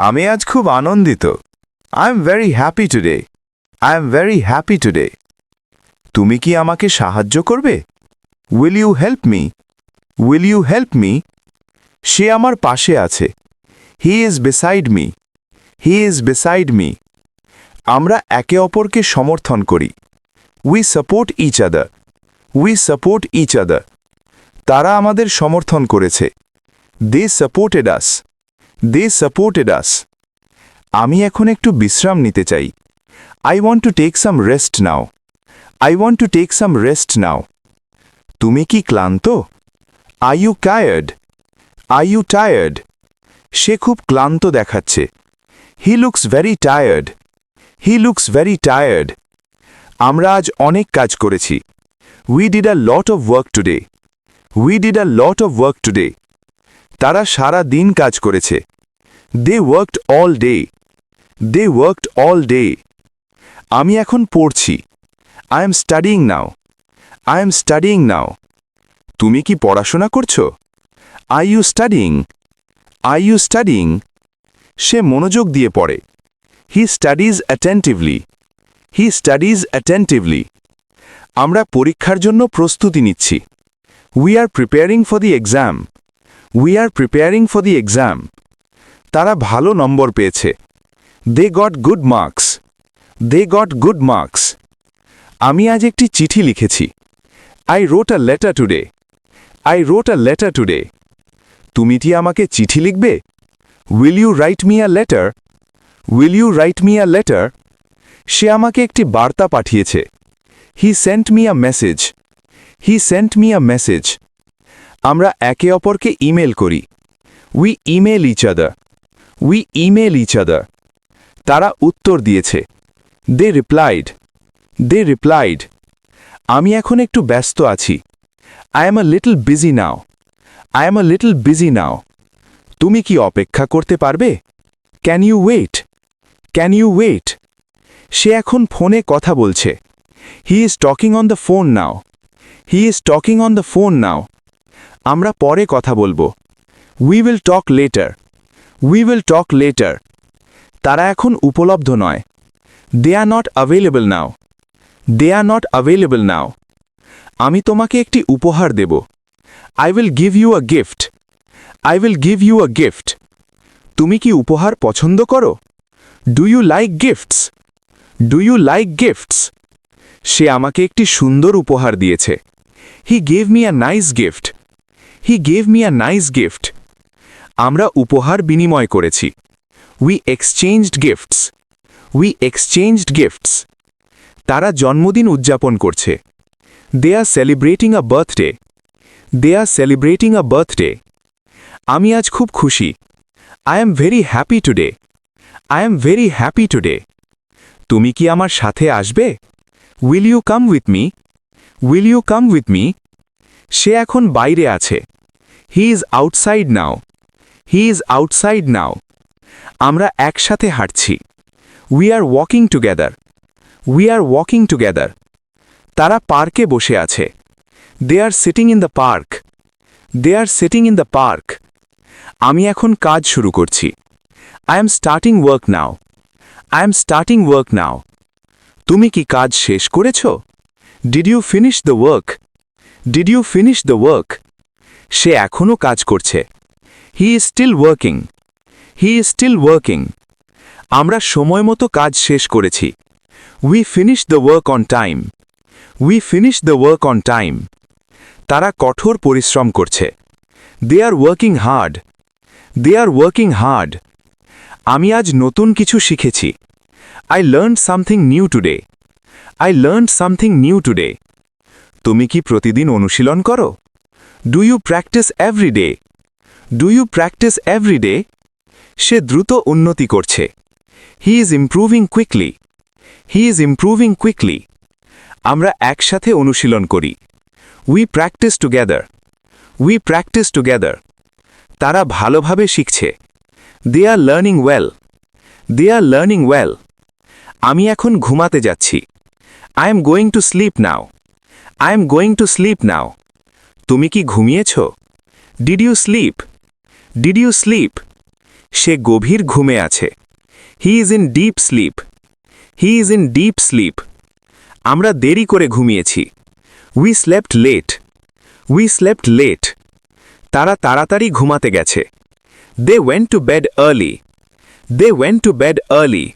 আমি আজ খুব আনন্দিত। I am very happy today. I am very happy today. তুমি কি আমাকে সাহায্য করবে? Will you help me? Will you help me? সে আমার পাশে আছে। He is beside me. He is beside me. আমরা একে অপরকে সমর্থন করি। We support each other. We support each other. তারা আমাদের সমর্থন করেছে। They supported us. They supported us. আমি এখন একটু বিশ্রাম নিতে চাই। I want to take some rest now. I want to take some rest now. তুমি কি ক্লান্ত? Are you tired? Are you tired? সে খুব ক্লান্ত দেখাচ্ছে। He looks very tired. He looks very tired. আমরা আজ অনেক কাজ করেছি। We did a lot of work today. We did a lot of work today. তারা সারা দিন কাজ করেছে। They worked all day. They worked all day. আমি এখন পড়ছি। I am studying now. I am studying now. তুমি কি পড়াশোনা করছো? Are you studying? Are you studying? সে মনোযোগ দিয়ে পড়ে। He studies attentively. He studies attentively. আমরা পরীক্ষার জন্য প্রস্তুতি নিচ্ছি। We are preparing for the exam. We are preparing for the exam. তারা ভালো নম্বর পেয়েছে। They got good marks. They got good marks. আমি আজ একটি চিঠি লিখেছি। I wrote a letter today. I wrote a letter today. তুমি কি আমাকে চিঠি লিখবে? Will you write me a letter? Will you write me a letter? সে আমাকে একটি বার্তা পাঠিয়েছে। He sent me a message. He sent me a message. আমরা একে অপরকে ইমেল করি। We email each other. We email each other. তারা উত্তর দিয়েছে। They replied. They replied. আমি এখন একটু ব্যস্ত আছি। I am a little busy now. I am a little busy now. তুমি কি অপেক্ষা করতে পারবে? Can you wait? Can you wait? সে এখন ফোনে কথা বলছে। He is talking on the phone now. He is talking on the phone now. আমরা পরে কথা বলবো। We will talk later. We will talk later. তারা এখন উপলব্ধ নয়। They are not available now. They are not available now. আমি তোমাকে একটি উপহার দেব। I will give you a gift. I will give you a gift. তুমি কি উপহার পছন্দ করো? Do you like gifts? Do you like gifts? সে আমাকে একটি সুন্দর উপহার দিয়েছে। He gave me a nice gift. He gave me a nice gift. আমরা উপহার বিনিময় করেছি। We exchanged gifts. We exchanged gifts. তারা জন্মদিন উদযাপন করছে। They are celebrating a birthday. They are celebrating a birthday. আমি আজ খুব খুশি। I am very happy today. I am very happy today. তুমি কি আমার সাথে আসবে? Will you come with me? Will you come with me? সে এখন বাইরে আছে। He is outside now. He is outside now. আমরা একসাথে হাঁটছি। We are walking together. We are walking together. তারা পার্কে বসে আছে। They are sitting in the park. They are sitting in the park. আমি এখন কাজ শুরু করছি। I am starting work now. I am starting work নাও। তুমি কি কাজ শেষ করেছ? Did you finish the work? Did you finish the work? সে এখনও কাজ করছে। He is still working. He is still working. আমরা সময়মতো কাজ শেষ করেছি। We finish the work on time. We finish the work on time. তারা কঠোর পরিশ্রম করছে। They are working hard. They are working hard. আমি আজ নতুন কিছু শিখেছি। I learned something new today. I learned something new today. তুমি কি প্রতিদিন অনুশীলন করো? Do you practice every day? Do you practice every day? সে দ্রুত উন্নতি করছে। He is improving quickly. He is improving quickly. আমরা একসাথে অনুশীলন করি। We practice together. We practice together. তারা ভালোভাবে শিখছে। They are learning well. They are learning well. আমি এখন ঘুমাতে যাচ্ছি। I am going to sleep now. I am going to sleep now. তুমি কি ঘুমিয়েছ? Did you slip? Did you sleep? সে গভীর ঘুমে আছে। He is in deep sleep. He is in deep sleep. আমরা দেরি করে ঘুমিয়েছি। We slept late. We slept late. তারা তাড়াতাড়ি ঘুমাতে গেছে। They went to bed early. They went to bed early.